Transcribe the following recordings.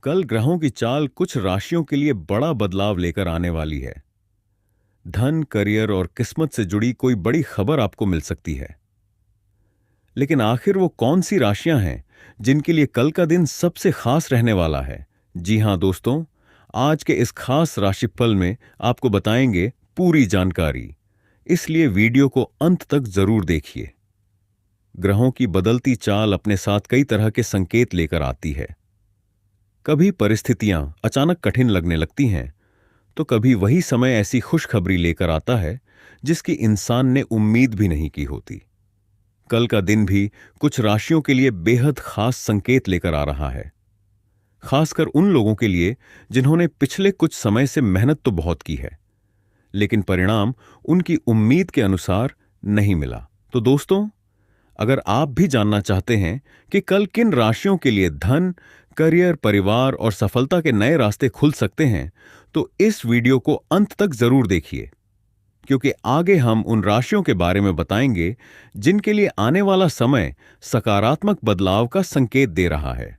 कल ग्रहों की चाल कुछ राशियों के लिए बड़ा बदलाव लेकर आने वाली है। धन, करियर और किस्मत से जुड़ी कोई बड़ी खबर आपको मिल सकती है। लेकिन आखिर वो कौन सी राशियां हैं जिनके लिए कल का दिन सबसे खास रहने वाला है? जी हां दोस्तों, आज के इस खास राशिफल में आपको बताएंगे पूरी जानकारी। इसलिए वीडियो को अंत तक जरूर देखिए। ग्रहों की बदलती चाल अपने साथ कई तरह के संकेत लेकर आती है। कभी परिस्थितियां अचानक कठिन लगने लगती हैं, तो कभी वही समय ऐसी खुशखबरी लेकर आता है जिसकी इंसान ने उम्मीद भी नहीं की होती। कल का दिन भी कुछ राशियों के लिए बेहद खास संकेत लेकर आ रहा है, खासकर उन लोगों के लिए जिन्होंने पिछले कुछ समय से मेहनत तो बहुत की है, लेकिन परिणाम उनकी उम्मीद के अनुसार नहीं मिला। तो दोस्तों, अगर आप भी जानना चाहते हैं कि कल किन राशियों के लिए धन, करियर, परिवार और सफलता के नए रास्ते खुल सकते हैं, तो इस वीडियो को अंत तक जरूर देखिए, क्योंकि आगे हम उन राशियों के बारे में बताएंगे जिनके लिए आने वाला समय सकारात्मक बदलाव का संकेत दे रहा है।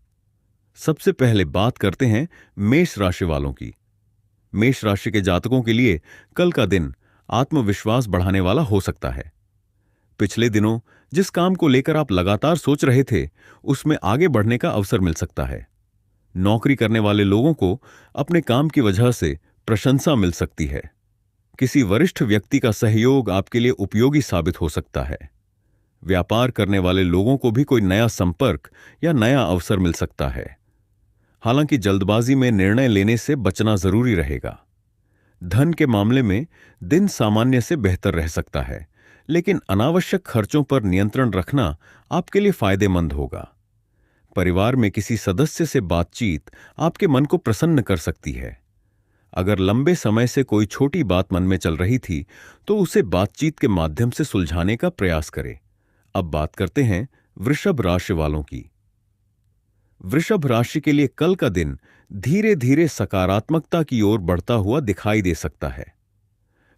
सबसे पहले बात करते हैं मेष राशि वालों की। मेष राशि के जातकों के लिए कल का दिन आत्मविश्वास बढ़ाने वाला हो सकता है। पिछले दिनों जिस काम को लेकर आप लगातार सोच रहे थे, उसमें आगे बढ़ने का अवसर मिल सकता है। नौकरी करने वाले लोगों को अपने काम की वजह से प्रशंसा मिल सकती है। किसी वरिष्ठ व्यक्ति का सहयोग आपके लिए उपयोगी साबित हो सकता है। व्यापार करने वाले लोगों को भी कोई नया संपर्क या नया अवसर मिल सकता है। हालांकि जल्दबाजी में निर्णय लेने से बचना जरूरी रहेगा। धन के मामले में दिन सामान्य से बेहतर रह सकता है, लेकिन अनावश्यक खर्चों पर नियंत्रण रखना आपके लिए फायदेमंद होगा। परिवार में किसी सदस्य से बातचीत आपके मन को प्रसन्न कर सकती है। अगर लंबे समय से कोई छोटी बात मन में चल रही थी, तो उसे बातचीत के माध्यम से सुलझाने का प्रयास करें। अब बात करते हैं वृषभ राशि वालों की। वृषभ राशि के लिए कल का दिन धीरे धीरे सकारात्मकता की ओर बढ़ता हुआ दिखाई दे सकता है।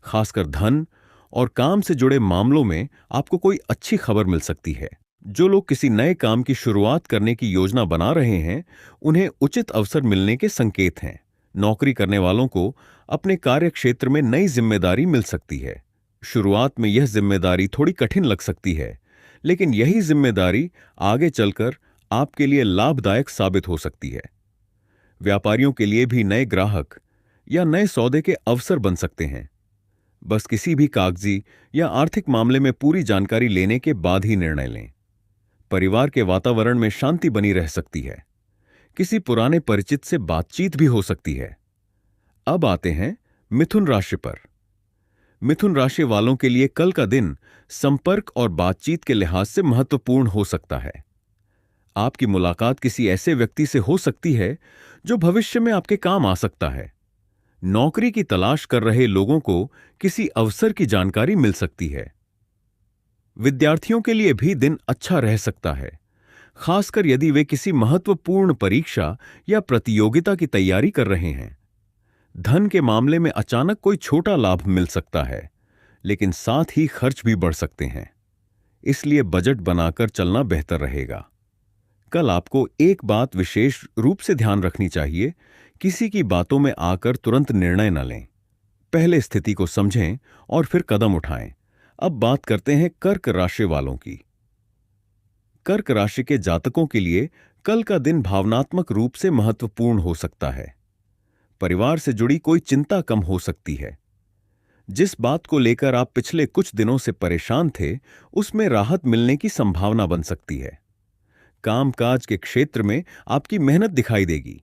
खासकर धन और काम से जुड़े मामलों में आपको कोई अच्छी खबर मिल सकती है। जो लोग किसी नए काम की शुरुआत करने की योजना बना रहे हैं, उन्हें उचित अवसर मिलने के संकेत हैं। नौकरी करने वालों को अपने कार्य क्षेत्र में नई जिम्मेदारी मिल सकती है। शुरुआत में यह जिम्मेदारी थोड़ी कठिन लग सकती है, लेकिन यही जिम्मेदारी आगे चलकर आपके लिए लाभदायक साबित हो सकती है। व्यापारियों के लिए भी नए ग्राहक या नए सौदे के अवसर बन सकते हैं। बस किसी भी कागजी या आर्थिक मामले में पूरी जानकारी लेने के बाद ही निर्णय लें। परिवार के वातावरण में शांति बनी रह सकती है। किसी पुराने परिचित से बातचीत भी हो सकती है। अब आते हैं मिथुन राशि पर। मिथुन राशि वालों के लिए कल का दिन संपर्क और बातचीत के लिहाज से महत्वपूर्ण हो सकता है। आपकी मुलाकात किसी ऐसे व्यक्ति से हो सकती है जो भविष्य में आपके काम आ सकता है। नौकरी की तलाश कर रहे लोगों को किसी अवसर की जानकारी मिल सकती है। विद्यार्थियों के लिए भी दिन अच्छा रह सकता है, खासकर यदि वे किसी महत्वपूर्ण परीक्षा या प्रतियोगिता की तैयारी कर रहे हैं। धन के मामले में अचानक कोई छोटा लाभ मिल सकता है, लेकिन साथ ही खर्च भी बढ़ सकते हैं। इसलिए बजट बनाकर चलना बेहतर रहेगा। कल आपको एक बात विशेष रूप से ध्यान रखनी चाहिए, किसी की बातों में आकर तुरंत निर्णय न लें। पहले स्थिति को समझें और फिर कदम उठाएं। अब बात करते हैं कर्क राशि वालों की। कर्क राशि के जातकों के लिए कल का दिन भावनात्मक रूप से महत्वपूर्ण हो सकता है। परिवार से जुड़ी कोई चिंता कम हो सकती है। जिस बात को लेकर आप पिछले कुछ दिनों से परेशान थे, उसमें राहत मिलने की संभावना बन सकती है। कामकाज के क्षेत्र में आपकी मेहनत दिखाई देगी।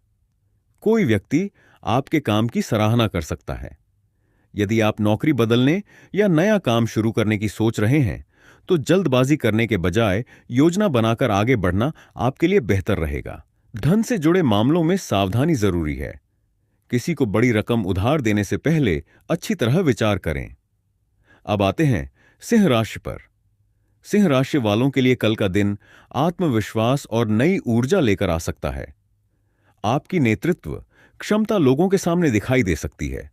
कोई व्यक्ति आपके काम की सराहना कर सकता है। यदि आप नौकरी बदलने या नया काम शुरू करने की सोच रहे हैं, तो जल्दबाजी करने के बजाय योजना बनाकर आगे बढ़ना आपके लिए बेहतर रहेगा। धन से जुड़े मामलों में सावधानी जरूरी है। किसी को बड़ी रकम उधार देने से पहले अच्छी तरह विचार करें। अब आते हैं सिंह राशि पर। सिंह राशि वालों के लिए कल का दिन आत्मविश्वास और नई ऊर्जा लेकर आ सकता है। आपकी नेतृत्व क्षमता लोगों के सामने दिखाई दे सकती है।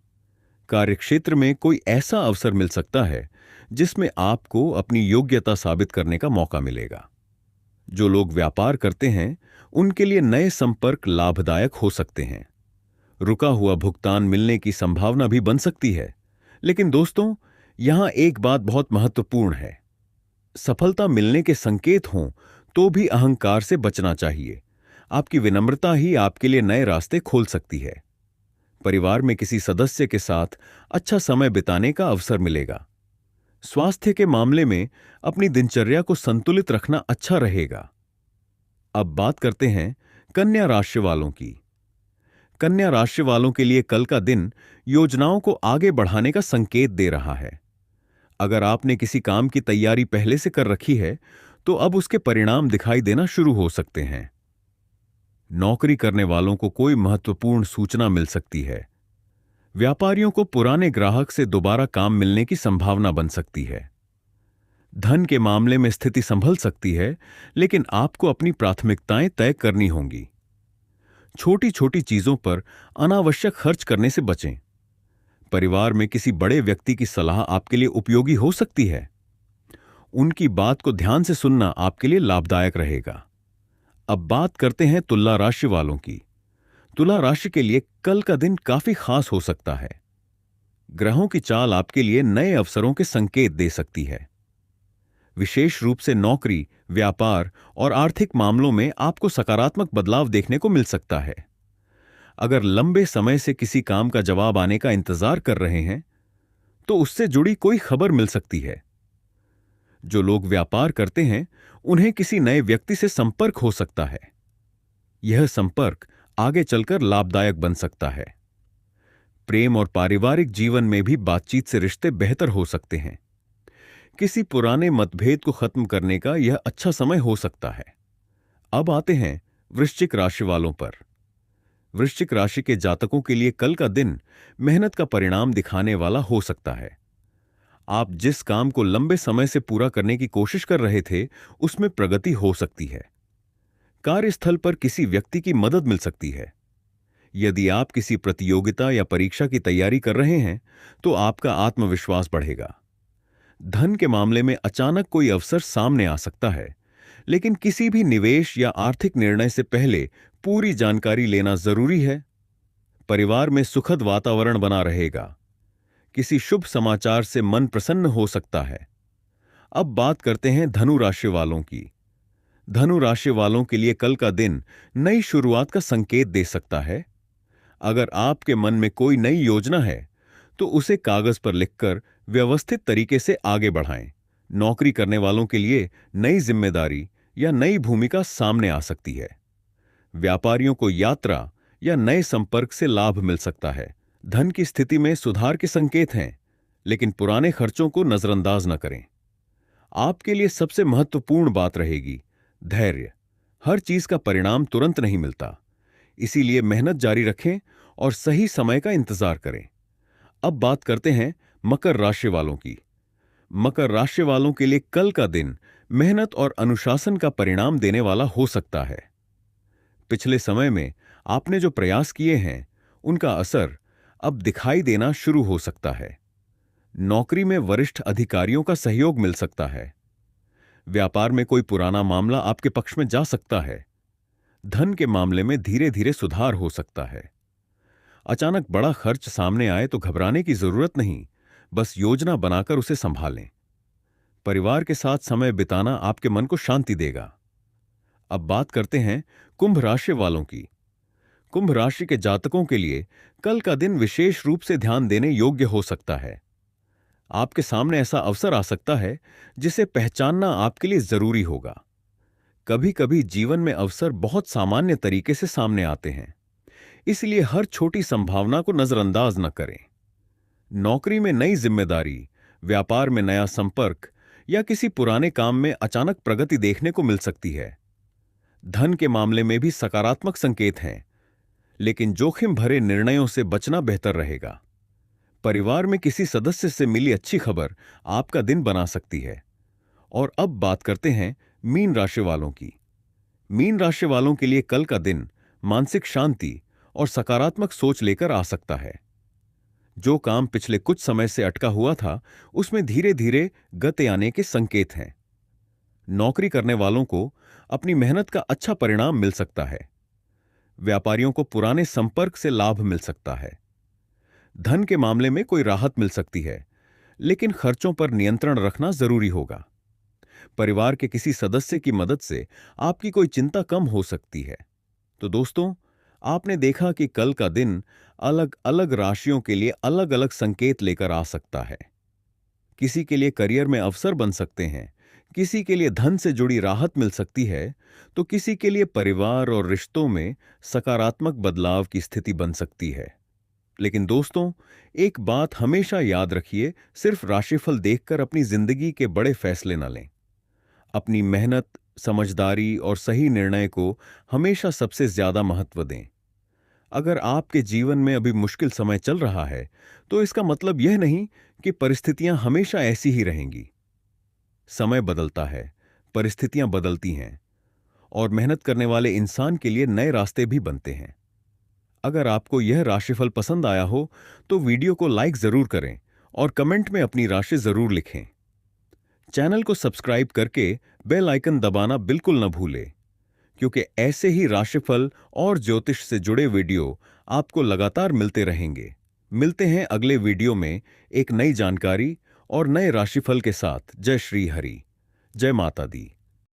कार्यक्षेत्र में कोई ऐसा अवसर मिल सकता है जिसमें आपको अपनी योग्यता साबित करने का मौका मिलेगा। जो लोग व्यापार करते हैं, उनके लिए नए संपर्क लाभदायक हो सकते हैं। रुका हुआ भुगतान मिलने की संभावना भी बन सकती है। लेकिन दोस्तों, यहां एक बात बहुत महत्वपूर्ण है। सफलता मिलने के संकेत हों तो भी अहंकार से बचना चाहिए। आपकी विनम्रता ही आपके लिए नए रास्ते खोल सकती है। परिवार में किसी सदस्य के साथ अच्छा समय बिताने का अवसर मिलेगा। स्वास्थ्य के मामले में अपनी दिनचर्या को संतुलित रखना अच्छा रहेगा। अब बात करते हैं कन्या राशि वालों की। कन्या राशि वालों के लिए कल का दिन योजनाओं को आगे बढ़ाने का संकेत दे रहा है। अगर आपने किसी काम की तैयारी पहले से कर रखी है तो अब उसके परिणाम दिखाई देना शुरू हो सकते हैं। नौकरी करने वालों को कोई महत्वपूर्ण सूचना मिल सकती है। व्यापारियों को पुराने ग्राहक से दोबारा काम मिलने की संभावना बन सकती है। धन के मामले में स्थिति संभल सकती है, लेकिन आपको अपनी प्राथमिकताएं तय करनी होंगी। छोटी छोटी चीजों पर अनावश्यक खर्च करने से बचें। परिवार में किसी बड़े व्यक्ति की सलाह आपके लिए उपयोगी हो सकती है। उनकी बात को ध्यान से सुनना आपके लिए लाभदायक रहेगा। अब बात करते हैं तुला राशि वालों की। तुला राशि के लिए कल का दिन काफी खास हो सकता है। ग्रहों की चाल आपके लिए नए अवसरों के संकेत दे सकती है। विशेष रूप से नौकरी, व्यापार और आर्थिक मामलों में आपको सकारात्मक बदलाव देखने को मिल सकता है। अगर लंबे समय से किसी काम का जवाब आने का इंतजार कर रहे हैं तो उससे जुड़ी कोई खबर मिल सकती है। जो लोग व्यापार करते हैं उन्हें किसी नए व्यक्ति से संपर्क हो सकता है। यह संपर्क आगे चलकर लाभदायक बन सकता है। प्रेम और पारिवारिक जीवन में भी बातचीत से रिश्ते बेहतर हो सकते हैं। किसी पुराने मतभेद को खत्म करने का यह अच्छा समय हो सकता है। अब आते हैं वृश्चिक राशि वालों पर। वृश्चिक राशि के जातकों के लिए कल का दिन मेहनत का परिणाम दिखाने वाला हो सकता है। आप जिस काम को लंबे समय से पूरा करने की कोशिश कर रहे थे उसमें प्रगति हो सकती है। कार्यस्थल पर किसी व्यक्ति की मदद मिल सकती है। यदि आप किसी प्रतियोगिता या परीक्षा की तैयारी कर रहे हैं तो आपका आत्मविश्वास बढ़ेगा। धन के मामले में अचानक कोई अवसर सामने आ सकता है, लेकिन किसी भी निवेश या आर्थिक निर्णय से पहले पूरी जानकारी लेना जरूरी है। परिवार में सुखद वातावरण बना रहेगा। किसी शुभ समाचार से मन प्रसन्न हो सकता है। अब बात करते हैं धनु राशि वालों की। धनु राशि वालों के लिए कल का दिन नई शुरुआत का संकेत दे सकता है। अगर आपके मन में कोई नई योजना है तो उसे कागज पर लिखकर व्यवस्थित तरीके से आगे बढ़ाएं। नौकरी करने वालों के लिए नई जिम्मेदारी या नई भूमिका सामने आ सकती है। व्यापारियों को यात्रा या नए संपर्क से लाभ मिल सकता है। धन की स्थिति में सुधार के संकेत हैं, लेकिन पुराने खर्चों को नजरअंदाज न करें। आपके लिए सबसे महत्वपूर्ण बात रहेगी धैर्य। हर चीज का परिणाम तुरंत नहीं मिलता, इसीलिए मेहनत जारी रखें और सही समय का इंतजार करें। अब बात करते हैं मकर राशि वालों की। मकर राशि वालों के लिए कल का दिन मेहनत और अनुशासन का परिणाम देने वाला हो सकता है। पिछले समय में आपने जो प्रयास किए हैं उनका असर अब दिखाई देना शुरू हो सकता है। नौकरी में वरिष्ठ अधिकारियों का सहयोग मिल सकता है। व्यापार में कोई पुराना मामला आपके पक्ष में जा सकता है। धन के मामले में धीरे धीरे सुधार हो सकता है। अचानक बड़ा खर्च सामने आए तो घबराने की जरूरत नहीं, बस योजना बनाकर उसे संभालें। परिवार के साथ समय बिताना आपके मन को शांति देगा। अब बात करते हैं कुंभ राशि वालों की। कुंभ राशि के जातकों के लिए कल का दिन विशेष रूप से ध्यान देने योग्य हो सकता है। आपके सामने ऐसा अवसर आ सकता है जिसे पहचानना आपके लिए जरूरी होगा। कभी कभी जीवन में अवसर बहुत सामान्य तरीके से सामने आते हैं, इसलिए हर छोटी संभावना को नजरअंदाज न करें। नौकरी में नई जिम्मेदारी, व्यापार में नया संपर्क या किसी पुराने काम में अचानक प्रगति देखने को मिल सकती है। धन के मामले में भी सकारात्मक संकेत हैं, लेकिन जोखिम भरे निर्णयों से बचना बेहतर रहेगा। परिवार में किसी सदस्य से मिली अच्छी खबर आपका दिन बना सकती है। और अब बात करते हैं मीन राशि वालों की। मीन राशि वालों के लिए कल का दिन मानसिक शांति और सकारात्मक सोच लेकर आ सकता है। जो काम पिछले कुछ समय से अटका हुआ था उसमें धीरे धीरे गति आने के संकेत हैं। नौकरी करने वालों को अपनी मेहनत का अच्छा परिणाम मिल सकता है। व्यापारियों को पुराने संपर्क से लाभ मिल सकता है। धन के मामले में कोई राहत मिल सकती है, लेकिन खर्चों पर नियंत्रण रखना जरूरी होगा। परिवार के किसी सदस्य की मदद से आपकी कोई चिंता कम हो सकती है। तो दोस्तों, आपने देखा कि कल का दिन अलग अलग राशियों के लिए अलग अलग संकेत लेकर आ सकता है। किसी के लिए करियर में अवसर बन सकते हैं, किसी के लिए धन से जुड़ी राहत मिल सकती है, तो किसी के लिए परिवार और रिश्तों में सकारात्मक बदलाव की स्थिति बन सकती है। लेकिन दोस्तों, एक बात हमेशा याद रखिए, सिर्फ राशिफल देखकर अपनी जिंदगी के बड़े फैसले न लें। अपनी मेहनत, समझदारी और सही निर्णय को हमेशा सबसे ज्यादा महत्व दें। अगर आपके जीवन में अभी मुश्किल समय चल रहा है, तो इसका मतलब यह नहीं कि परिस्थितियां हमेशा ऐसी ही रहेंगी। समय बदलता है, परिस्थितियां बदलती हैं, और मेहनत करने वाले इंसान के लिए नए रास्ते भी बनते हैं। अगर आपको यह राशिफल पसंद आया हो, तो वीडियो को लाइक जरूर करें और कमेंट में अपनी राशि जरूर लिखें। चैनल को सब्सक्राइब करके बेल आइकन दबाना बिल्कुल न भूलें, क्योंकि ऐसे ही राशिफल और ज्योतिष से जुड़े वीडियो आपको लगातार मिलते रहेंगे। मिलते हैं अगले वीडियो में एक नई जानकारी और नए राशिफल के साथ। जय श्री हरि, जय माता दी।